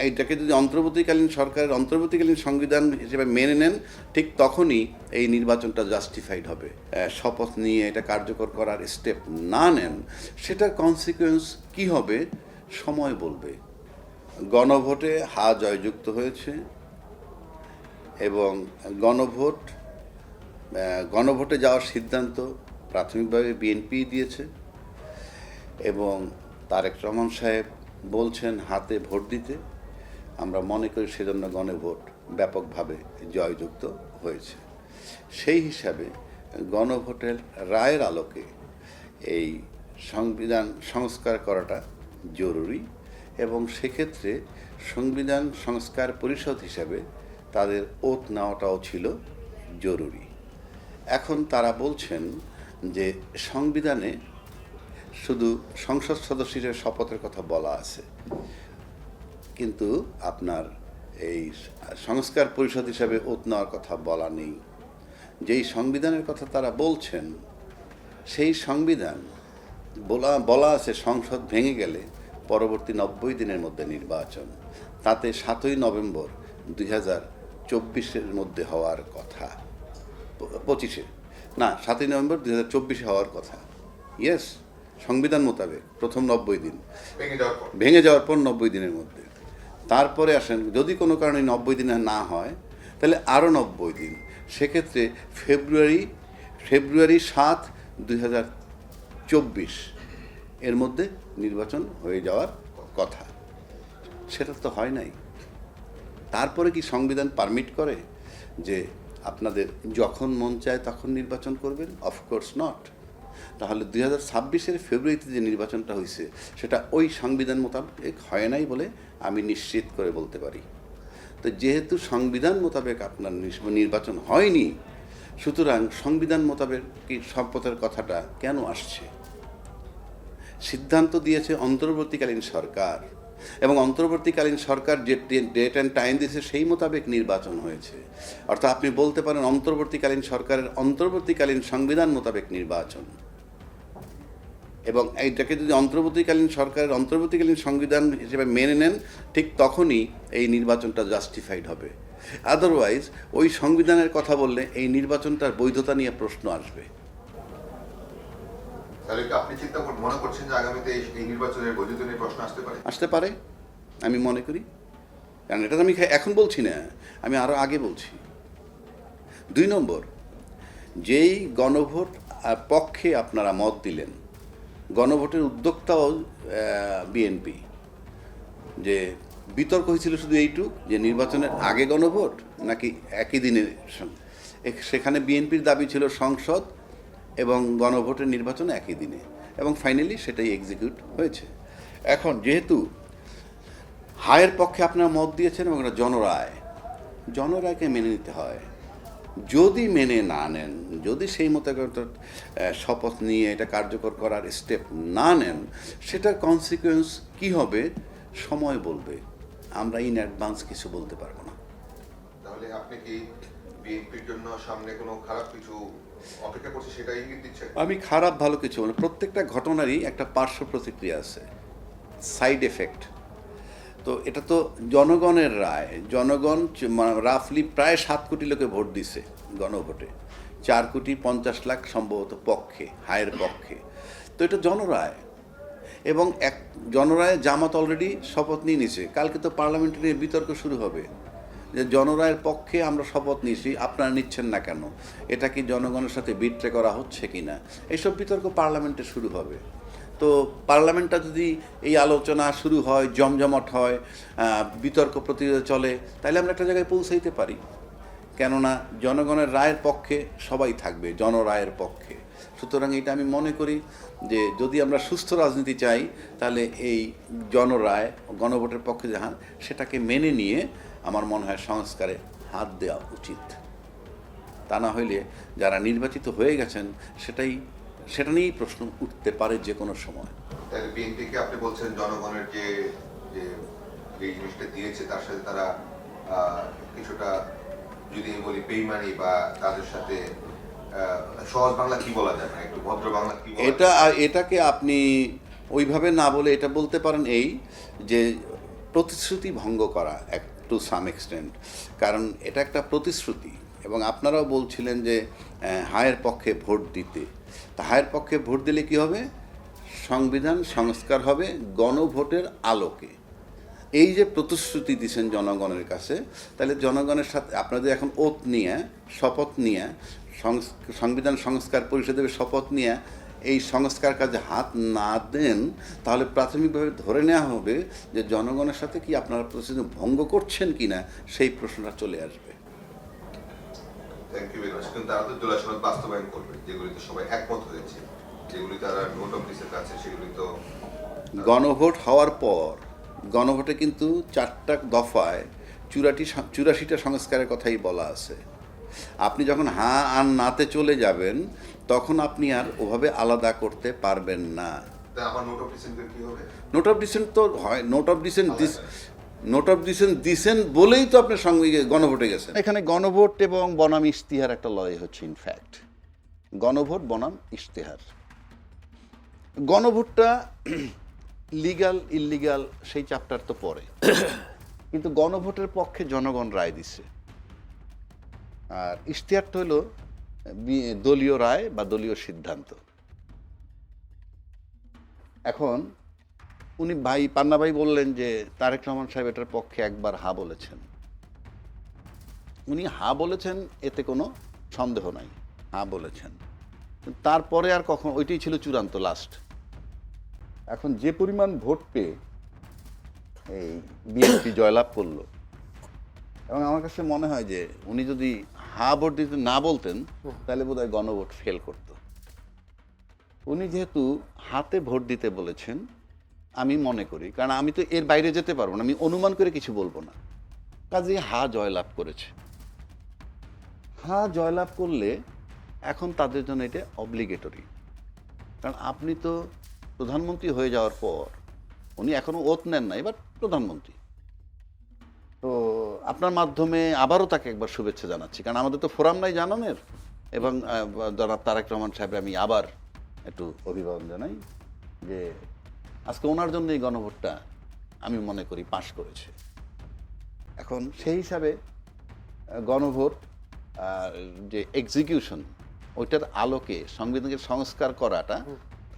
এইটাকে যদি অন্তর্বর্তীকালীন সরকারের অন্তর্বর্তীকালীন সংবিধান হিসেবে মেনে নেন, ঠিক তখনই এই নির্বাচনটা জাস্টিফাইড হবে। শপথ নিয়ে এটা কার্যকর করার স্টেপ না নেন, সেটার কনসিকুয়েন্স কি হবে সময় বলবে। গণভোটে হা জয়যুক্ত হয়েছে এবং গণভোটে যাওয়ার সিদ্ধান্ত প্রাথমিকভাবে বিএনপি দিয়েছে এবং তারেক রহমান সাহেব বলছেন হাতে ভোট দিতে। আমরা মনে করি সেজন্য গণভোট ব্যাপকভাবে জয়যুক্ত হয়েছে। সেই হিসাবে গণভোটের রায়ের আলোকে এই সংবিধান সংস্কার করাটা জরুরি এবং সেক্ষেত্রে সংবিধান সংস্কার পরিষদ হিসাবে তাদের ওত নেওয়াটাও ছিল জরুরি। এখন তারা বলছেন যে সংবিধানে শুধু সংসদ সদস্য হিসেবে শপথের কথা বলা আছে, কিন্তু আপনার এই সংস্কার পরিষদ হিসাবে ওত নেওয়ার কথা বলা নেই। যেই সংবিধানের কথা তারা বলছেন সেই সংবিধান বলা আছে সংসদ ভেঙে গেলে পরবর্তী 90 দিনের মধ্যে নির্বাচন, তাতে 7ই নভেম্বর 2024 মধ্যে হওয়ার কথা, 25-এ না 7ই নভেম্বর 2024 হওয়ার কথা। ইয়েস, সংবিধান মোতাবেক প্রথম 90 দিন, ভেঙে যাওয়ার পর 90 দিনের মধ্যে। তারপরে আসেন যদি কোনো কারণে 90 দিনে না হয় তাহলে আরও 90 দিন, সেক্ষেত্রে ফেব্রুয়ারি 7, 2024 এর মধ্যে নির্বাচন হয়ে যাওয়ার কথা। সেটা তো হয় নাই। তারপরে কি সংবিধান পারমিট করে যে আপনাদের যখন মন চায় তখন নির্বাচন করবেন? Of course not. তাহলে 2026-এর ফেব্রুয়ারিতে যে নির্বাচনটা হয়েছে সেটা ওই সংবিধান মোতাবেক হয় নাই বলে আমি নিশ্চিত করে বলতে পারি। তো যেহেতু সংবিধান মোতাবেক আপনার নির্বাচন হয়নি, সুতরাং সংবিধান মোতাবেক কি শপথের কথাটা কেন আসছে? সিদ্ধান্ত দিয়েছে অন্তর্বর্তীকালীন সরকার এবং অন্তর্বর্তীকালীন সরকার যে ডেট অ্যান্ড টাইম দিয়েছে সেই মোতাবেক নির্বাচন হয়েছে। অর্থাৎ আপনি বলতে পারেন অন্তর্বর্তীকালীন সরকারের অন্তর্বর্তীকালীন সংবিধান মোতাবেক নির্বাচন, এবং এইটাকে যদি অন্তর্বর্তীকালীন সরকারের অন্তর্বর্তীকালীন সংবিধান হিসেবে মেনে নেন, ঠিক তখনই এই নির্বাচনটা জাস্টিফাইড হবে। আদারওয়াইজ ওই সংবিধানের কথা বললে এই নির্বাচনটার বৈধতা নিয়ে প্রশ্ন আসবে। তাহলে কি আপনি মনে করছেন যে আগামীতে এই নির্বাচনের বৈধতা নিয়ে প্রশ্ন আসতে পারে আমি মনে করি, কারণ এটা তো আমি এখন বলছি না, আমি আরও আগে বলছি। 2 নম্বর, যেই গণভোট পক্ষে আপনারা মত দিলেন, গণভোটের উদ্যোক্তাও বিএনপি, যে বিতর্ক হয়েছিল শুধু এইটুক যে নির্বাচনের আগে গণভোট নাকি একই দিনে। সেখানে বিএনপির দাবি ছিল সংসদ এবং গণভোটের নির্বাচন একই দিনে, এবং ফাইনালি সেটাই এক্সিকিউট হয়েছে। এখন যেহেতু হায়ের পক্ষে আপনারা মত দিয়েছেন এবং এটা জনরায়কে মেনে নিতে হয়। যদি মেনে না নেন, যদি সেই মতো শপথ নিয়ে এটা কার্যকর করার স্টেপ না নেন, সেটার কনসিকুয়েন্স কি হবে সময় বলবে। আমরা ইন অ্যাডভান্স কিছু বলতে পারবো না। তাহলে আপনি কি বিএনপির জন্য সামনে কোনো খারাপ কিছু অপেক্ষা করছে সেটা ইঙ্গিত দিচ্ছেন? আমি খারাপ ভালো কিছু বলি, প্রত্যেকটা ঘটনারই একটা পার্শ্ব প্রতিক্রিয়া আছে, সাইড এফেক্ট। তো এটা তো জনগণের রায়। জনগণ রাফলি প্রায় 7 কোটি লোকে ভোট দিছে গণভোটে, 4,50,00,000 সম্ভবত পক্ষে, হায়ের পক্ষে। তো এটা জনরায়, এবং জনরায় জামাত অলরেডি শপথ নিয়ে নিছে। কালকে তো পার্লামেন্টে নিয়ে বিতর্ক শুরু হবে যে জনরায়ের পক্ষে আমরা শপথ নিয়েছি, আপনারা নিচ্ছেন না কেন, এটা কি জনগণের সাথে বিট্রে করা হচ্ছে কি না, এইসব বিতর্ক পার্লামেন্টে শুরু হবে। তো পার্লামেন্টটা যদি এই আলোচনা শুরু হয়, জমজমাট হয়, বিতর্ক প্রতিযোগিতা চলে, তাহলে আমরা একটা জায়গায় পৌঁছাইতে পারি। কেননা জনগণের রায়ের পক্ষে সবাই থাকবে, জনরায়ের পক্ষে। সুতরাং এটা আমি মনে করি যে যদি আমরা সুস্থ রাজনীতি চাই, তাহলে এই জনরায় গণভোটের পক্ষে যাহা সেটাকে মেনে নিয়ে আমার মনে হয় সংস্কারে হাত দেওয়া উচিত। তা না হইলে যারা নির্বাচিত হয়ে গেছেন সেটা নিয়েই প্রশ্ন উঠতে পারে যে কোনো সময়। তাহলে বিএনপিকে আপনি বলছেন জনগণের যে এই জিনিসটা দিয়েছে তার সাথে তারা কিছুটা, যদি বলি বেইমানি বা তাদের সাথে সহজ বাংলা কি বলা যায়, একটু ভদ্র বাংলা কি এটাকে আপনি ওইভাবে না বলে এটা বলতে পারেন এই যে প্রতিশ্রুতি ভঙ্গ করা টু সাম এক্সটেন্ট, কারণ এটা একটা প্রতিশ্রুতি। এবং আপনারাও বলছিলেন যে হায়ের পক্ষে ভোট দিতে, তা হায়ের পক্ষে ভোট দিলে কি হবে? সংবিধান সংস্কার হবে গণভোটের আলোকে। এই যে প্রতিশ্রুতি দিচ্ছেন জনগণের কাছে, তাহলে জনগণের সাথে আপনাদের এখন ওত নিয়ে, শপথ নিয়ে, সংবিধান সংস্কার পরিষদের শপথ নিয়ে এই সংস্কার কাজে হাত না দেন, তাহলে প্রাথমিকভাবে ধরে নেওয়া হবে যে জনগণের সাথে কি আপনারা প্রতিশ্রুতি ভঙ্গ করছেন কিনা সেই প্রশ্নটা চলে আসবে। Thank you very much. কিন্তু তারা তো জুলাই সনদ বাস্তবায়ন করবে, যেগুলিতে সবাই একমত হয়েছে, যেগুলি তারা নোট অফ ডিসের কাছে, সেগুলি তো গণভোট হওয়ার পর গণভোটে কিন্তু 4টা দফায় 84টা সংস্কারের কথাই বলা আছে। আপনি যখন হ্যাঁ আর নাতে চলে যাবেন, তখন আপনি আর ওভাবে আলাদা করতে পারবেন না। তা আমার নোট অফ ডিসেন্টের কি হবে? নোট অফ ডিসেন্ট তো হয়, নোট অফ ডিসেন্ট দিছেন বলেই তো আপনার সঙ্গে গণভোটে গেছেন। এখানে গণভোট এবং বনাম ইশতেহার একটা লড়াই হচ্ছে। ইনফ্যাক্ট গণভোট বনাম ইশতেহার, গণভোটটা লিগ্যাল ইললিগ্যাল সেই চ্যাপ্টার তো পরে, কিন্তু গণভোটের পক্ষে জনগণ রায় দিছে। আর ইশতেহারটা হলো দলীয় রায় বা দলীয় সিদ্ধান্ত। এখন উনি পান্না ভাই বললেন যে তারেক রহমান সাহেব এটার পক্ষে একবার হা বলেছেন। উনি হা বলেছেন, এতে কোনো সন্দেহ নাই, হা বলেছেন। তারপরে আর কখন, ওইটাই ছিল চূড়ান্ত লাস্ট। এখন যে পরিমাণ ভোট পেয়ে এই বিএনপি জয়লাভ করলো, এবং আমার কাছে মনে হয় যে উনি যদি হা ভোট দিতে না বলতেন, তাহলে বোধহয় গণভোট ফেল করত। উনি যেহেতু হাতে ভোট দিতে বলেছেন, আমি মনে করি, কারণ আমি তো এর বাইরে যেতে পারবো না, আমি অনুমান করে কিছু বলবো না, কাজেই হা জয়লাভ করেছে। হা জয়লাভ করলে এখন তাদের জন্য এটা অব্লিগেটরি। কারণ আপনি তো প্রধানমন্ত্রী হয়ে যাওয়ার পর, উনি এখনও ওত নেন না, এবার প্রধানমন্ত্রী, তো আপনার মাধ্যমে আবারও তাকে একবার শুভেচ্ছা জানাচ্ছি। কারণ আমাদের তো ফোরাম নাই জানানোর, এবং জনাব তারেক রহমান সাহেবের আমি আবার একটু অভিবাদন জানাই যে আজকে ওনার জন্য এই গণভোটটা আমি মনে করি পাশ করেছে। এখন সেই হিসাবে গণভোট যে এক্সিকিউশন, ওইটার আলোকে সংবিধানকে সংস্কার করাটা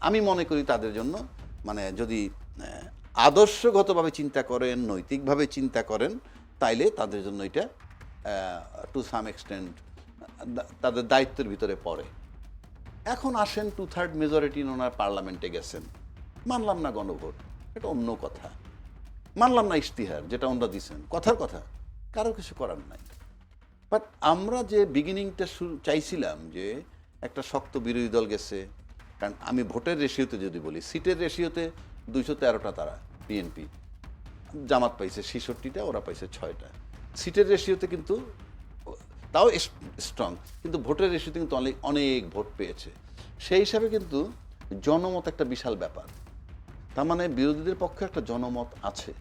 আমি মনে করি তাদের জন্য, মানে যদি আদর্শগতভাবে চিন্তা করেন, নৈতিকভাবে চিন্তা করেন, তাইলে তাদের জন্য এটা টু সাম এক্সটেন্ট তাদের দায়িত্বের ভিতরে পড়ে। এখন আসেন 2/3 মেজরিটি ওনার পার্লামেন্টে গেছেন, মানলাম না গণভোট, এটা অন্য কথা। মানলাম না ইশতেহার যেটা ওনারা দিয়েছেন, কথার কথা, কারো কিছু করার নাই। বাট আমরা যে বিগিনিংটা চাইছিলাম যে একটা শক্ত বিরোধী দল গেছে, কারণ আমি ভোটের রেশিওতে যদি বলি, সিটের রেশিওতে 213টা তারা বিএনপি, জামাত পাইছে 66টা, ওরা পাইছে 6টা। সিটের রেশিওতে কিন্তু তাও স্ট্রং, কিন্তু ভোটের রেশিওতে কিন্তু অনেক ভোট পেয়েছে। সেই হিসাবে কিন্তু জনমত একটা বিশাল ব্যাপার, তার মানে বিরোধীদের পক্ষে একটা জনমত আছে।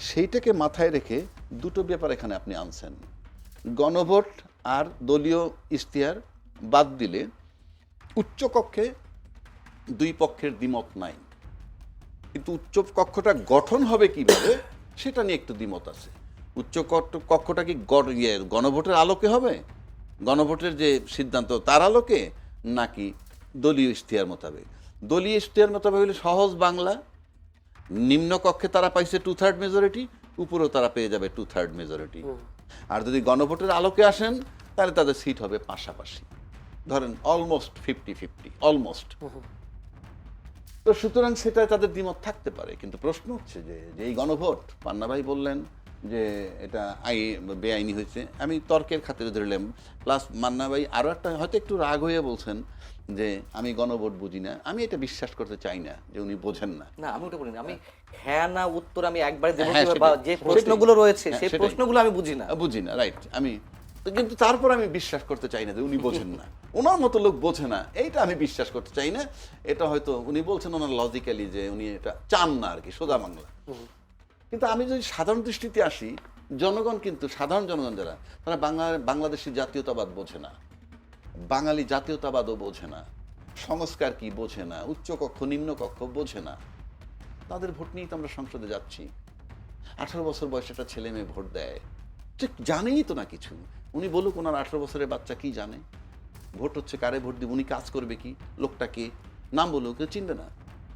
সেইটাকে মাথায় রেখে দুটো ব্যাপার এখানে আপনি আনছেন। গণভোট আর দলীয় ইশতেহার বাদ দিলে উচ্চকক্ষে দুই পক্ষের দ্বিমত নাই, কিন্তু উচ্চ কক্ষটা গঠন হবে কিভাবে সেটা নিয়ে একটু দ্বিমত আছে। উচ্চ কক্ষটা কি গণভোটের আলোকে হবে, গণভোটের যে সিদ্ধান্ত তার আলোকে, নাকি দলীয় ইশতেহার মোতাবেক? দলীয় ইশতেহার মোতাবেক হলে সহজ বাংলা, নিম্নকক্ষে তারা পাইছে 2/3 মেজরিটি, উপরেও তারা পেয়ে যাবে 2/3 মেজরিটি। আর যদি গণভোটের আলোকে আসেন, তাহলে তাদের সিট হবে পাশাপাশি, ধরেন অলমোস্ট 50-50, অলমোস্ট। তো সুতরাং সেটা তাদের দ্বিমত থাকতে পারে, কিন্তু প্রশ্ন হচ্ছে যে এই গণভোট, পান্না ভাই বললেন যে এটা বেআইনি হয়েছে, আমি তর্কের খাতিরে ধরলাম। প্লাস মান্না ভাই আরও একটা হয়তো একটু রাগ হয়ে বলছেন যে আমি গণভোট বুঝি না। আমি এটা বিশ্বাস করতে চাই না যে উনি বোঝেন না। না, আমি ওটা বলি না, আমি হ্যাঁ না উত্তর আমি একবারে দেব, হ্যাঁ, বা যে প্রশ্নগুলো রয়েছে সেই সেটাই। প্রশ্নগুলো আমি বুঝি না, রাইট। আমি কিন্তু তারপর আমি বিশ্বাস করতে চাই না যে উনি বোঝেন না, ওনার মতো লোক বোঝে না, এইটা আমি বিশ্বাস করতে চাই না। এটা হয়তো উনি বলছেন ওনার লজিক্যালি যে উনি এটা চান না আর কি, সোজা বাংলা। কিন্তু আমি যদি সাধারণ দৃষ্টিতে আসি, জনগণ কিন্তু, সাধারণ জনগণ যারা, তারা বাংলাদেশি জাতীয়তাবাদ বোঝে না, বাঙালি জাতীয়তাবাদও বোঝে না, সংস্কার কি বোঝে না, উচ্চকক্ষ নিম্নকক্ষ বোঝে না। তাদের ভোট নিয়েই তো আমরা সংসদে যাচ্ছি। 18 বছর বয়সে একটা ছেলে মেয়ে ভোট দেয়, ঠিক জানেই তো না কিছু। উনি বলুক ওনার 18 বছরের বাচ্চা কি জানে, ভোট হচ্ছে কারে ভোট দিব, উনি কাজ করবে কি, লোকটা কে, নাম বলুক, কেউ চিনবে না।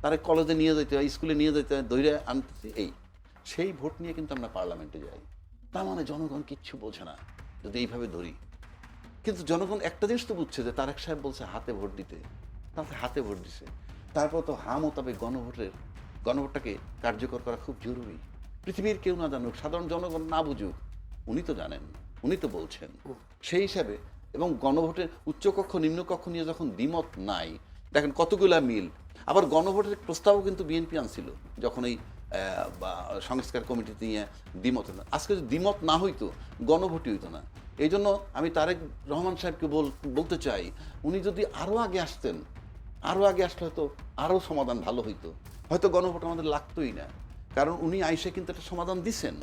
তারা কলেজে নিয়ে যেতে হয়, স্কুলে নিয়ে যেতে হয়, ধৈর্য আনতেছি এই সেই ভোট নিয়ে কিন্তু আমরা পার্লামেন্টে যাই। তার মানে জনগণ কিচ্ছু বোঝে না যদি এইভাবে ধরি। কিন্তু জনগণ একটা জিনিস তো বুঝছে যে তারেক সাহেব বলছে হাতে ভোট দিতে, তাতে হাতে ভোট দিছে। তারপর তো মোতাবেক গণভোটটাকে কার্যকর করা খুব জরুরি। পৃথিবীর কেউ না জানুক, সাধারণ জনগণ না বুঝুক, উনি তো জানেন, উনি তো বলছেন। সেই হিসাবে এবং গণভোটের উচ্চকক্ষ নিম্নকক্ষ নিয়ে যখন দ্বিমত নাই, দেখেন কতগুলা মিল। আবার গণভোটের প্রস্তাবও কিন্তু বিএনপি আনছিল যখন এই বা সংস্কার কমিটিতে নিয়ে দ্বিমত হতো। আজকে যদি দ্বিমত না হইতো গণভোটই হইতো না। এই জন্য আমি তারেক রহমান সাহেবকে বলতে চাই, উনি যদি আরও আগে আসতেন, আরও আগে আসলে হয়তো আরও সমাধান ভালো হইতো, হয়তো গণভোট আমাদের লাগতোই না। কারণ উনি আইসে কিন্তু একটা সমাধান দিছেন,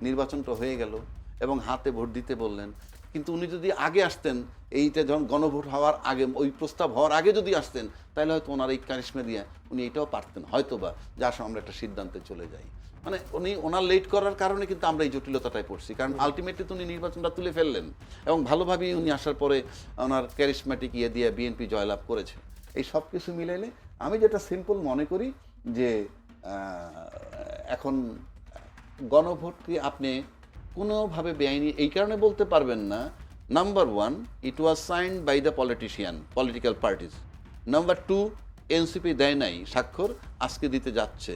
নির্বাচনটা হয়ে গেল এবং হাতে ভোট দিতে বললেন। কিন্তু উনি যদি আগে আসতেন, এইটা যখন গণভোট হওয়ার আগে, ওই প্রস্তাব হওয়ার আগে যদি আসতেন, তাহলে হয়তো ওনার এই কারিশমা দিয়ে উনি এটাও পারতেন হয়তো বা, যা আমরা একটা সিদ্ধান্তে চলে যাই। মানে উনি ওনার লেট করার কারণে কিন্তু আমরা এই জটিলতাটায় পড়ছি। কারণ আলটিমেটলি তো উনি নির্বাচনটা তুলে ফেললেন এবং ভালোভাবেই উনি আসার পরে ওনার ক্যারিশম্যাটিক ইয়ে দিয়ে বিএনপি জয়লাভ করেছে। এই সব কিছু মিলাইলে আমি যেটা সিম্পল মনে করি যে এখন গণভোটকে আপনি কোনোভাবে বেআইনি এই কারণে বলতে পারবেন না। Number one, it was signed by the political parties. Number two, NCP দেয় নাই স্বাক্ষর, আজকে দিতে যাচ্ছে।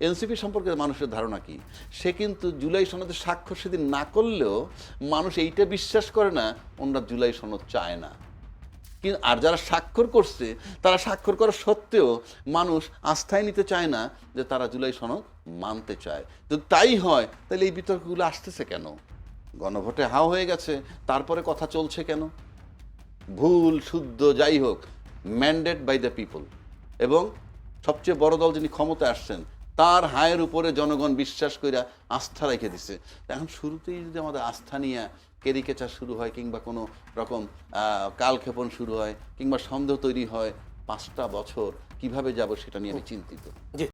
এনসিপি সম্পর্কে মানুষের ধারণা কি, সে কিন্তু জুলাই সনদে স্বাক্ষর সেদিন না করলেও মানুষ এইটা বিশ্বাস করে না ওনারা জুলাই সনদ চায় না। কিন্তু আর যারা স্বাক্ষর করছে, তারা স্বাক্ষর করা সত্ত্বেও মানুষ আস্থায় নিতে চায় না যে তারা জুলাই সনদ মানতে চায়। যদি তাই হয় তাহলে এই বিতর্কগুলো আসতেছে কেন? গণভোটে হাও হয়ে গেছে, তারপরে কথা চলছে কেন? ভুল শুদ্ধ যাই হোক, ম্যান্ডেট বাই দ্য পিপল, এবং সবচেয়ে বড় দল যিনি ক্ষমতায় আসছেন তার হায়ের উপরে জনগণ বিশ্বাস করে আস্থা রেখে দিছে। এখন শুরুতেই যদি আমাদের আস্থা নিয়ে কেরিকেচার শুরু হয় কিংবা কোনো রকম কালক্ষেপণ শুরু হয় কিংবা সন্দেহ তৈরি হয়, 5টা বছর কিভাবে যাব সেটা নিয়ে আমি চিন্তিত। জি,